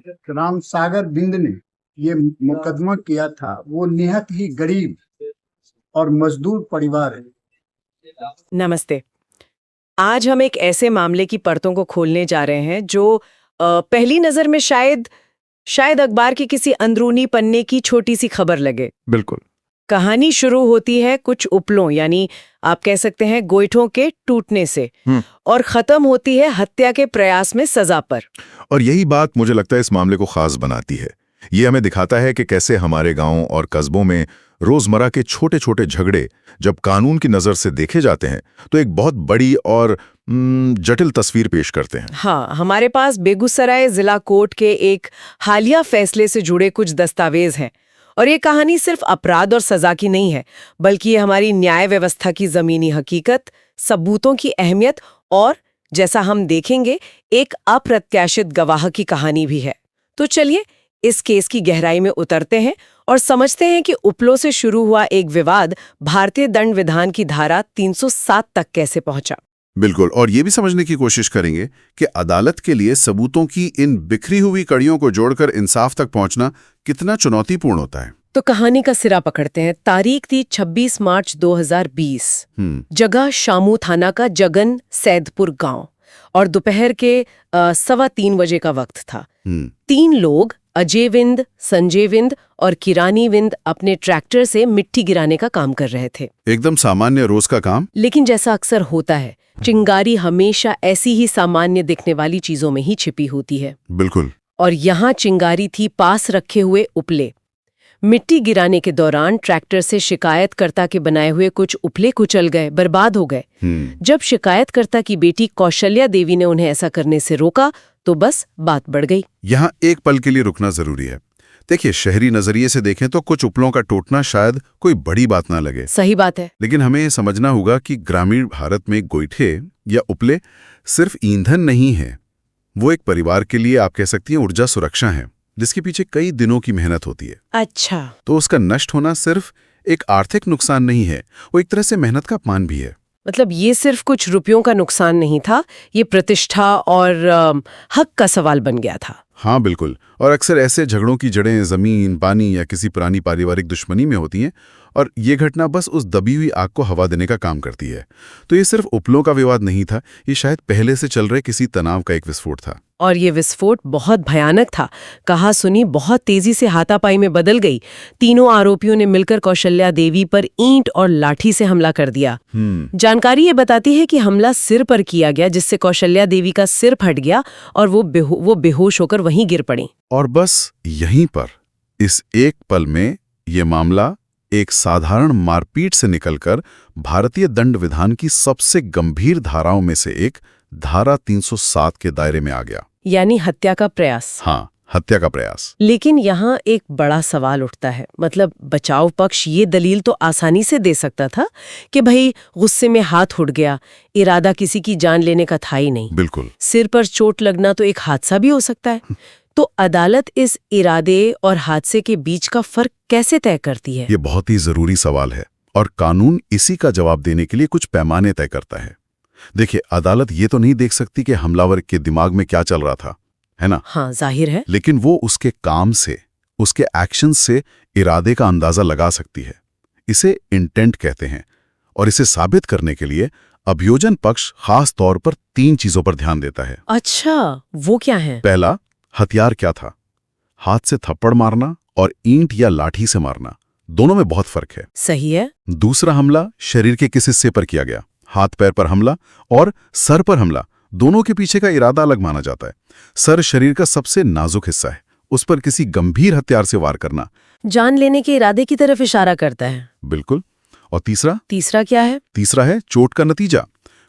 राम सागर बिंद ने ये मुकदमा किया था, वो निहत ही गरीब और मजदूर परिवार है। नमस्ते। आज हम एक ऐसे मामले की परतों को खोलने जा रहे हैं जो पहली नज़र में शायद अखबार के किसी अंदरूनी पन्ने की छोटी सी खबर लगे। बिल्कुल। कहानी शुरू होती है कुछ उपलों यानी आप कह सकते हैं गोईठों के टूटने से और खत्म होती है हत्या के प्रयास में सजा पर। और यही बात मुझे लगता है इस मामले को खास बनाती है। ये हमें दिखाता है कि कैसे हमारे गांव और कस्बों में रोजमर्रा के छोटे छोटे झगड़े जब कानून की नजर से देखे जाते हैं तो एक बहुत बड़ी और जटिल तस्वीर पेश करते हैं। हाँ, हमारे पास बेगूसराय जिला कोर्ट के एक हालिया फैसले से जुड़े कुछ दस्तावेज हैं और ये कहानी सिर्फ अपराध और सजा की नहीं है, बल्कि ये हमारी न्याय व्यवस्था की जमीनी हकीकत, सबूतों की अहमियत और जैसा हम देखेंगे एक अप्रत्याशित गवाह की कहानी भी है। तो चलिए इस केस की गहराई में उतरते हैं और समझते हैं कि उपलों से शुरू हुआ एक विवाद भारतीय दंड विधान की धारा 307 तक कैसे पहुंचा। बिल्कुल, और ये भी समझने की कोशिश करेंगे कि अदालत के लिए सबूतों की इन बिखरी हुई कड़ियों को जोड़कर इंसाफ तक पहुंचना कितना चुनौतीपूर्ण होता है। तो कहानी का सिरा पकड़ते हैं। तारीख थी 26 मार्च 2020। जगह शामू थाना का जगन सैदपुर गांव और दोपहर के 3:15 बजे का वक्त था। 3 लोग अजय विंद, संजय विंद और किरानी विंद अपने ट्रैक्टर से मिट्टी गिराने का काम कर रहे थे। एकदम सामान्य रोज का काम। लेकिन जैसा अक्सर होता है, चिंगारी हमेशा ऐसी ही सामान्य दिखने वाली चीजों में ही छिपी होती है। बिल्कुल। और यहाँ चिंगारी थी पास रखे हुए उपले। मिट्टी गिराने के दौरान ट्रैक्टर से शिकायतकर्ता के बनाए हुए कुछ उपले कुचल गए, बर्बाद हो गए। जब शिकायतकर्ता की बेटी कौशल्या देवी ने उन्हें ऐसा करने से रोका तो बस बात बढ़ गई। यहाँ एक पल के लिए रुकना जरूरी है। देखिए, शहरी नजरिए से देखें तो कुछ उपलों का टूटना शायद कोई बड़ी बात ना लगे। सही बात है। लेकिन हमें ये समझना होगा कि ग्रामीण भारत में गोईठे या उपले सिर्फ ईंधन नहीं है, वो एक परिवार के लिए आप कह सकती हैं ऊर्जा सुरक्षा है, जिसके पीछे कई दिनों की मेहनत होती है। अच्छा। तो उसका नष्ट होना सिर्फ एक आर्थिक नुकसान नहीं है, वो एक तरह से मेहनत का अपमान भी है। मतलब ये सिर्फ कुछ रुपयों का नुकसान नहीं था, ये प्रतिष्ठा और हक का सवाल बन गया था। हाँ बिल्कुल, और अक्सर ऐसे झगड़ों की जड़ें जमीन, पानी या किसी पुरानी पारिवारिक दुश्मनी में होती हैं और ये घटना बस उस दबी हुई आग को हवा देने का काम करती है। तो ये सिर्फ उपलों का विवाद नहीं था, ये शायद पहले से चल रहे किसी तनाव का एक विस्फोट था। और ये विस्फोट बहुत भयानक था। कहा सुनी बहुत तेजी से हाथापाई में बदल गई। तीनों आरोपियों ने मिलकर कौशल्या देवी पर ईंट और लाठी से हमला कर दिया। जानकारी ये बताती है कि हमला सिर पर किया गया, जिससे कौशल्या देवी का सिर फट गया और वो बेहोश होकर वहीं गिर पड़ी। और बस यहीं पर इस एक पल में ये मामला एक साधारण मारपीट से निकलकर भारतीय दंड विधान की सबसे गंभीर धाराओं में से एक धारा 307 के दायरे में आ गया, यानी हत्या का प्रयास। हाँ, हत्या का प्रयास। लेकिन यहाँ एक बड़ा सवाल उठता है। मतलब बचाव पक्ष ये दलील तो आसानी से दे सकता था कि भाई गुस्से में हाथ उठ गया, इरादा किसी की जान लेने का था ही नहीं। बिल्कुल। सिर पर चोट लगना तो एक हादसा भी हो सकता है। तो अदालत इस इरादे और हादसे के बीच का फर्क कैसे तय करती है? ये बहुत ही जरूरी सवाल है और कानून इसी का जवाब देने के लिए कुछ पैमाने तय करता है। देखिए, अदालत ये तो नहीं देख सकती कि हमलावर के दिमाग में क्या चल रहा था, है ना? हाँ, जाहिर है। लेकिन वो उसके काम से, उसके एक्शन से इरादे का अंदाजा लगा सकती है। इसे इंटेंट कहते हैं। और इसे साबित करने के लिए अभियोजन पक्ष खास तौर पर 3 चीजों पर ध्यान देता है। अच्छा, वो क्या है? पहला, हथियार क्या था। हाथ से थप्पड़ मारना और ईंट या लाठी से मारना, दोनों में बहुत फर्क है। सही है। दूसरा हमला शरीर के किस हिस्से पर किया गया। हाथ पैर पर हमला और सर पर हमला, दोनों के पीछे का इरादा अलग माना जाता है। सर शरीर का सबसे नाजुक हिस्सा है, उस पर किसी गंभीर हथियार से वार करना जान लेने के इरादे की तरफ इशारा करता है। बिल्कुल। और तीसरा क्या है? तीसरा है चोट का नतीजा।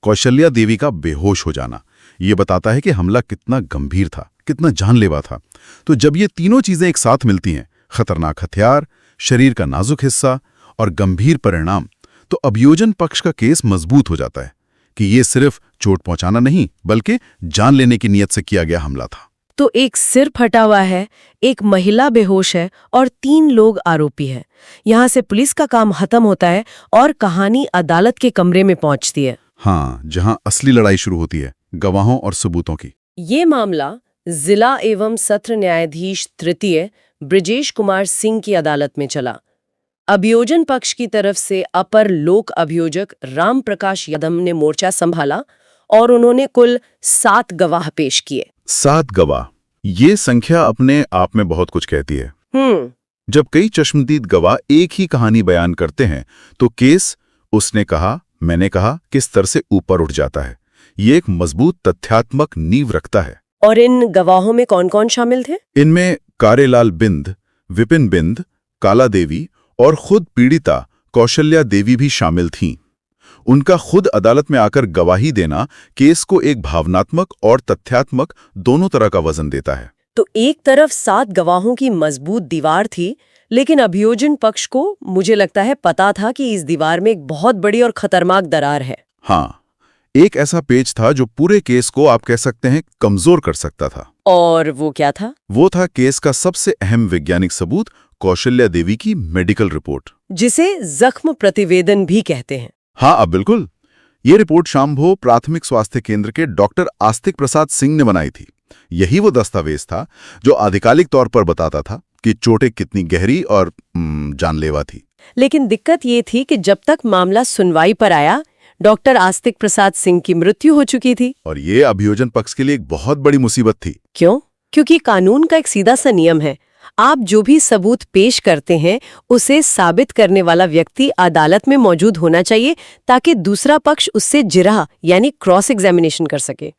कौशल्या देवी का बेहोश हो जाना, ये बताता है कि हमला कितना गंभीर था, कितना जानलेवा था। तो जब ये तीनों चीजें एक साथ मिलती हैं, खतरनाक हथियार, शरीर का नाजुक हिस्सा और गंभीर परिणाम, तो अभियोजन पक्ष का केस मजबूत हो जाता है कि ये सिर्फ चोट पहुंचाना नहीं, बल्कि जान लेने की नीयत से किया गया हमला था। तो एक सिर फटा हुआ है, एक महिला बेहोश है और 3 लोग आरोपी हैं। यहाँ से पुलिस का काम खत्म होता है और कहानी अदालत के कमरे में पहुंचती है। हाँ, जहां असली लड़ाई शुरू होती है, गवाहों और सबूतों की। ये मामला जिला एवं सत्र न्यायाधीश तृतीय ब्रिजेश कुमार सिंह की अदालत में चला। अभियोजन पक्ष की तरफ से अपर लोक अभियोजक राम प्रकाश यादव ने मोर्चा संभाला और उन्होंने कुल 7 गवाह पेश किए। 7 गवाह, ये संख्या अपने आप में बहुत कुछ कहती है। जब कई चश्मदीद गवाह एक ही कहानी बयान करते हैं तो केस उसने कहा मैंने कहा किस तरह से ऊपर उठ जाता है। ये एक मजबूत तथ्यात्मक नींव रखता है। और इन गवाहों में कौन-कौन शामिल थे? इनमें कारेलाल बिंद, विपिन बिंद, काला देवी और खुद पीड़िता कौशल्या देवी भी शामिल थीं। उनका खुद अदालत में आकर गवाही देना केस को एक भावनात्मक और तथ्यात्मक दोनों तरह का वजन देता है। तो एक तरफ 7 गवाहों की मजबूत दीवार थी, लेकिन अभियोजन पक्ष को मुझे लगता है पता था कि इस दीवार में एक बहुत बड़ी और खतरनाक दरार है। हाँ, एक ऐसा पेज था जो पूरे केस को आप कह सकते हैं कमजोर कर सकता था। और वो क्या था? वो था केस का सबसे अहम वैज्ञानिक सबूत, कौशल्या देवी की मेडिकल रिपोर्ट, जिसे जख्म प्रतिवेदन भी कहते हैं। हाँ, अब बिल्कुल। ये रिपोर्ट शांभो प्राथमिक स्वास्थ्य केंद्र के डॉक्टर आस्तिक प्रसाद सिंह ने बनाई थी। यही वो दस्तावेज था जो आधिकारिक तौर पर बताता था कि चोटें कितनी गहरी और जानलेवा थी। लेकिन दिक्कत ये थी कि जब तक मामला सुनवाई पर आया, डॉक्टर आस्तिक प्रसाद सिंह की मृत्यु हो चुकी थी। और ये अभियोजन पक्ष के लिए एक बहुत बड़ी मुसीबत थी। क्यों? क्योंकि कानून का एक सीधा सा नियम है, आप जो भी सबूत पेश करते हैं उसे साबित करने वाला व्यक्ति अदालत में मौजूद होना चाहिए ताकि दूसरा पक्ष उससे जिरह यानी क्रॉस एग्जामिनेशन कर सके।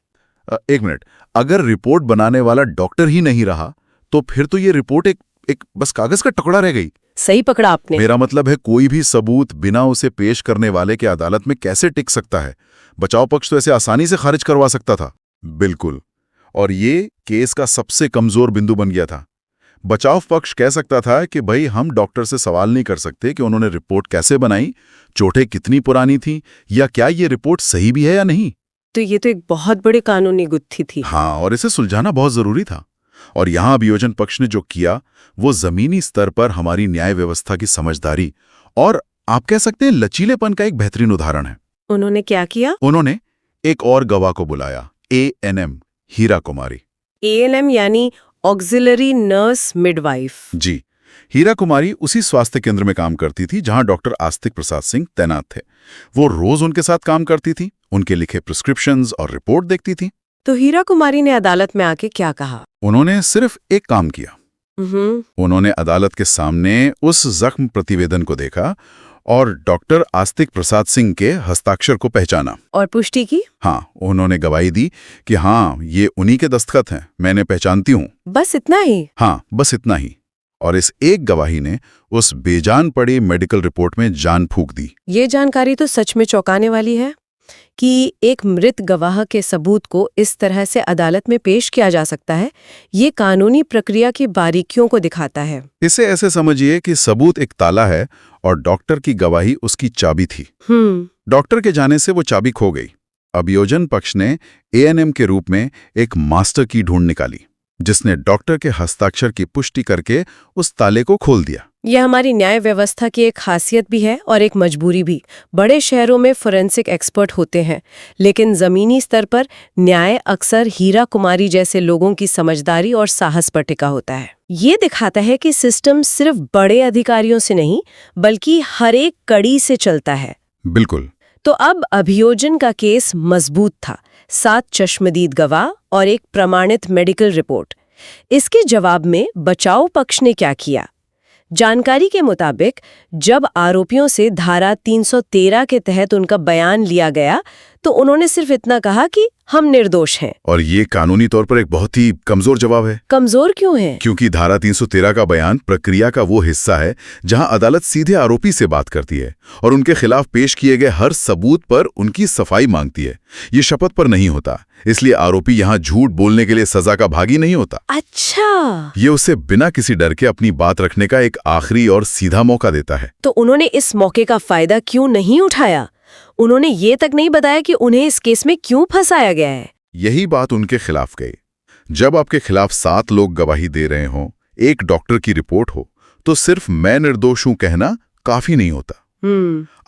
एक मिनट, अगर रिपोर्ट बनाने वाला डॉक्टर ही नहीं रहा तो फिर तो ये रिपोर्ट एक बस कागज का टुकड़ा रह गई। सही पकड़ा आपने। मेरा मतलब है कोई भी सबूत बिना उसे पेश करने वाले के अदालत में कैसे टिक सकता है? बचाव पक्ष तो ऐसे आसानी से खारिज करवा सकता था। बिल्कुल, और ये केस का सबसे कमजोर बिंदु बन गया था। बचाव पक्ष कह सकता था कि भाई हम डॉक्टर से सवाल नहीं कर सकते कि उन्होंने रिपोर्ट कैसे बनाई, चोटें कितनी पुरानी थी, या क्या ये रिपोर्ट सही भी है या नहीं। तो ये तो एक बहुत बड़ी कानूनी गुत्थी थी। हाँ, और इसे सुलझाना बहुत जरूरी था। और यहां अभियोजन पक्ष ने जो किया वो जमीनी स्तर पर हमारी न्याय व्यवस्था की समझदारी और आप कह सकते हैं लचीलेपन का एक बेहतरीन उदाहरण है। उन्होंने क्या किया? उन्होंने एक और गवाह को बुलाया, ANM हीरा कुमारी। ANM यानी ऑक्सिलरी नर्स मिडवाइफ। जी, हीरा कुमारी उसी स्वास्थ्य केंद्र में काम करती थी जहां डॉक्टर आस्तिक प्रसाद सिंह तैनात थे। वो रोज उनके साथ काम करती थी, उनके लिखे प्रिस्क्रिप्शंस और रिपोर्ट देखती थी। तो हीरा कुमारी ने अदालत में आके क्या कहा? उन्होंने सिर्फ एक काम किया। उन्होंने अदालत के सामने उस जख्म प्रतिवेदन को देखा और डॉक्टर आस्तिक प्रसाद सिंह के हस्ताक्षर को पहचाना और पुष्टि की। हाँ, उन्होंने गवाही दी कि हाँ, ये उन्हीं के दस्तखत हैं, मैंने पहचानती हूँ। बस इतना ही? हाँ, बस इतना ही। और इस एक गवाही ने उस बेजान पड़ी मेडिकल रिपोर्ट में जान फूंक दी। ये जानकारी तो सच में चौंकाने वाली है कि एक मृत गवाह के सबूत को इस तरह से अदालत में पेश किया जा सकता है। ये कानूनी प्रक्रिया की बारीकियों को दिखाता है। इसे ऐसे समझिए कि सबूत एक ताला है और डॉक्टर की गवाही उसकी चाबी थी। डॉक्टर के जाने से वो चाबी खो गई। अभियोजन पक्ष ने ANM के रूप में एक मास्टर की ढूंढ निकाली जिसने डॉक्टर के हस्ताक्षर की पुष्टि करके उस ताले को खोल दिया। यह हमारी न्याय व्यवस्था की एक खासियत भी है और एक मजबूरी भी। बड़े शहरों में फोरेंसिक एक्सपर्ट होते हैं, लेकिन जमीनी स्तर पर न्याय अक्सर हीरा कुमारी जैसे लोगों की समझदारी और साहस पर टिका होता है। ये दिखाता है कि सिस्टम सिर्फ बड़े अधिकारियों से नहीं बल्कि हर एक कड़ी से चलता है। बिल्कुल। तो अब अभियोजन का केस मजबूत था, 7 चश्मदीद गवाह और एक प्रमाणित मेडिकल रिपोर्ट। इसके जवाब में बचाव पक्ष ने क्या किया? जानकारी के मुताबिक जब आरोपियों से धारा 313 के तहत उनका बयान लिया गया तो उन्होंने सिर्फ इतना कहा कि हम निर्दोष हैं। और ये कानूनी तौर पर एक बहुत ही कमजोर जवाब है। कमजोर क्यों है? क्योंकि धारा 313 का बयान प्रक्रिया का वो हिस्सा है जहां अदालत सीधे आरोपी से बात करती है और उनके खिलाफ पेश किए गए हर सबूत पर उनकी सफाई मांगती है। ये शपथ पर नहीं होता, इसलिए आरोपी यहाँ झूठ बोलने के लिए सजा का भागी नहीं होता। अच्छा, ये उसे बिना किसी डर के अपनी बात रखने का एक आखिरी और सीधा मौका देता है। तो उन्होंने इस मौके का फायदा क्यों नहीं उठाया? उन्होंने ये तक नहीं बताया कि उन्हें इस केस में क्यों फंसाया गया है। यही बात उनके खिलाफ गई। जब आपके खिलाफ 7 लोग गवाही दे रहे हों, एक डॉक्टर की रिपोर्ट हो, तो सिर्फ मैं निर्दोष हूं कहना काफी नहीं होता।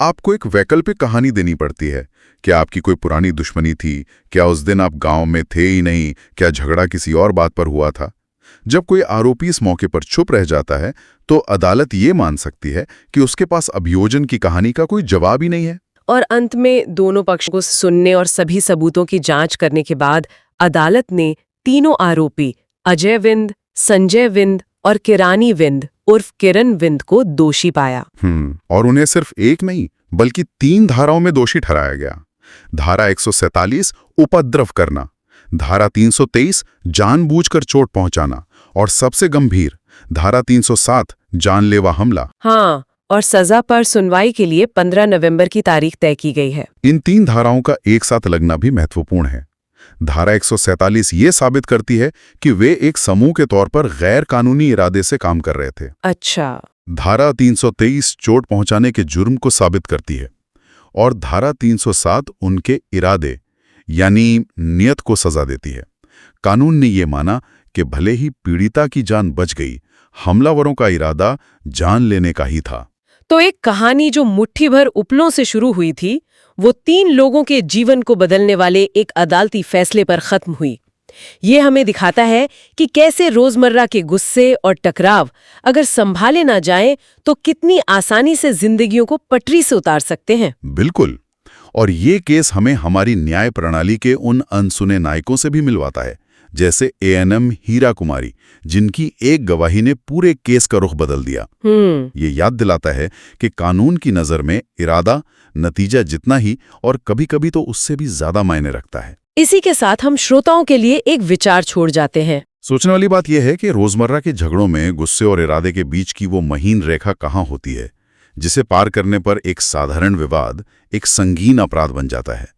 आपको एक वैकल्पिक कहानी देनी पड़ती है क्या आपकी कोई पुरानी दुश्मनी थी? क्या उस दिन आप गांव में थे ही नहीं? क्या झगड़ा किसी और बात पर हुआ था? जब कोई आरोपी इस मौके पर चुप रह जाता है तो अदालत ये मान सकती है कि उसके पास अभियोजन की कहानी का कोई जवाब ही नहीं है। और अंत में दोनों पक्षों को सुनने और सभी सबूतों की जांच करने के बाद अदालत ने तीनों आरोपी अजय विंद, संजय विंद और किरानी विंद उर्फ किरण विंद को दोषी पाया। और उन्हें सिर्फ एक नहीं बल्कि 3 धाराओं में दोषी ठहराया गया। धारा 147 उपद्रव करना, धारा 323 जानबूझकर चोट पहुंचाना और सबसे गंभीर धारा 307 जानलेवा हमला। हाँ, और सजा पर सुनवाई के लिए 15 नवंबर की तारीख तय की गई है। इन 3 धाराओं का एक साथ लगना भी महत्वपूर्ण है। धारा 147 ये साबित करती है कि वे एक समूह के तौर पर गैर कानूनी इरादे से काम कर रहे थे। अच्छा। धारा 323 चोट पहुंचाने के जुर्म को साबित करती है और धारा 307 उनके इरादे यानी नियत को सजा देती है। कानून ने ये माना कि भले ही पीड़िता की जान बच गई, हमलावरों का इरादा जान लेने का ही था। तो एक कहानी जो मुट्ठी भर उपलों से शुरू हुई थी, वो 3 लोगों के जीवन को बदलने वाले एक अदालती फैसले पर खत्म हुई। ये हमें दिखाता है कि कैसे रोजमर्रा के गुस्से और टकराव अगर संभाले ना जाएं तो कितनी आसानी से जिंदगियों को पटरी से उतार सकते हैं। बिल्कुल। और ये केस हमें हमारी न्याय प्रणाली के उन अनसुने नायकों से भी मिलवाता है, जैसे एएनएम हीरा कुमारी, जिनकी एक गवाही ने पूरे केस का रुख बदल दिया। ये याद दिलाता है कि कानून की नजर में इरादा नतीजा जितना ही और कभी-कभी तो उससे भी ज्यादा मायने रखता है। इसी के साथ हम श्रोताओं के लिए एक विचार छोड़ जाते हैं। सोचने वाली बात यह है कि रोजमर्रा के झगड़ों में गुस्से और इरादे के बीच की वो महीन रेखा कहाँ होती है, जिसे पार करने पर एक साधारण विवाद एक संगीन अपराध बन जाता है।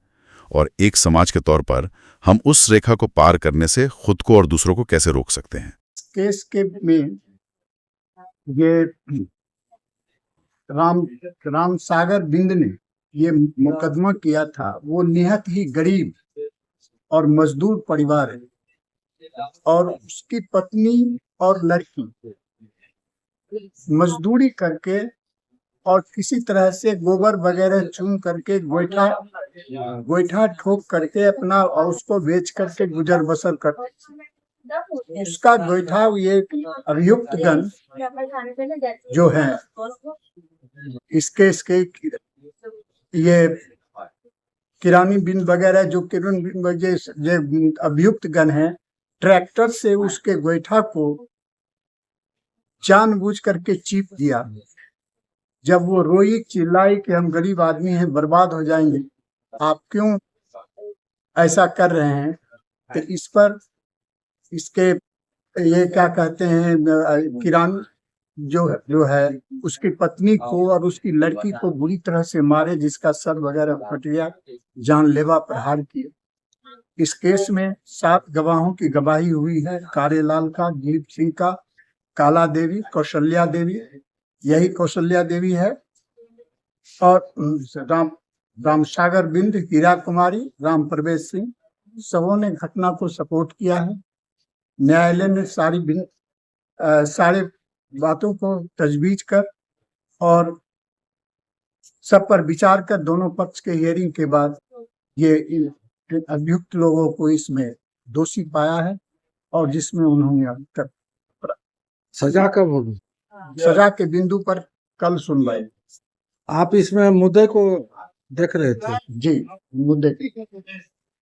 और एक समाज के तौर पर हम उस रेखा को पार करने से खुद को और दूसरों को कैसे रोक सकते हैं। केस के में ये राम सागर बिंद ने ये मुकदमा किया था, वो निहत ही गरीब और मजदूर परिवार है और उसकी पत्नी और लड़की मजदूरी करके और किसी तरह से गोबर वगैरह चून करके गोईठा ठोक करके अपना और उसको बेच करके गुजर बसर करते। उसका गोईठा ये अभियुक्त गण जो है इसके ये किरानी बिन वगैरह जो किरण बिन वगैरह अभियुक्त गण है, ट्रैक्टर से उसके गोईठा को जानबूझ करके चीप दिया। जब वो रोई चिल्लाई कि हम गरीब आदमी हैं, बर्बाद हो जाएंगे, आप क्यों ऐसा कर रहे हैं, तो इस पर इसके ये क्या कहते हैं किरान जो है उसकी पत्नी को और उसकी लड़की को बुरी तरह से मारे, जिसका सर वगैरह फट गया, जानलेवा प्रहार किए। इस केस में 7 गवाहों की गवाही हुई है, कारेलाल का, दिलीप सिंह का, काला देवी, कौशल्या देवी, यही कौशल्या देवी है, और राम सागर बिंद, हीरा कुमारी, राम प्रवेश सिंह, सबों ने घटना को सपोर्ट किया है। न्यायालय ने सारे बातों को तजवीज कर और सब पर विचार कर दोनों पक्ष के हियरिंग के बाद ये अभियुक्त लोगों को इसमें दोषी पाया है और जिसमें उन्होंने सजा कब होगी? सजा के बिंदु पर कल सुनवाई। आप इसमें मुद्दे को देख रहे थे? जी, मुद्दे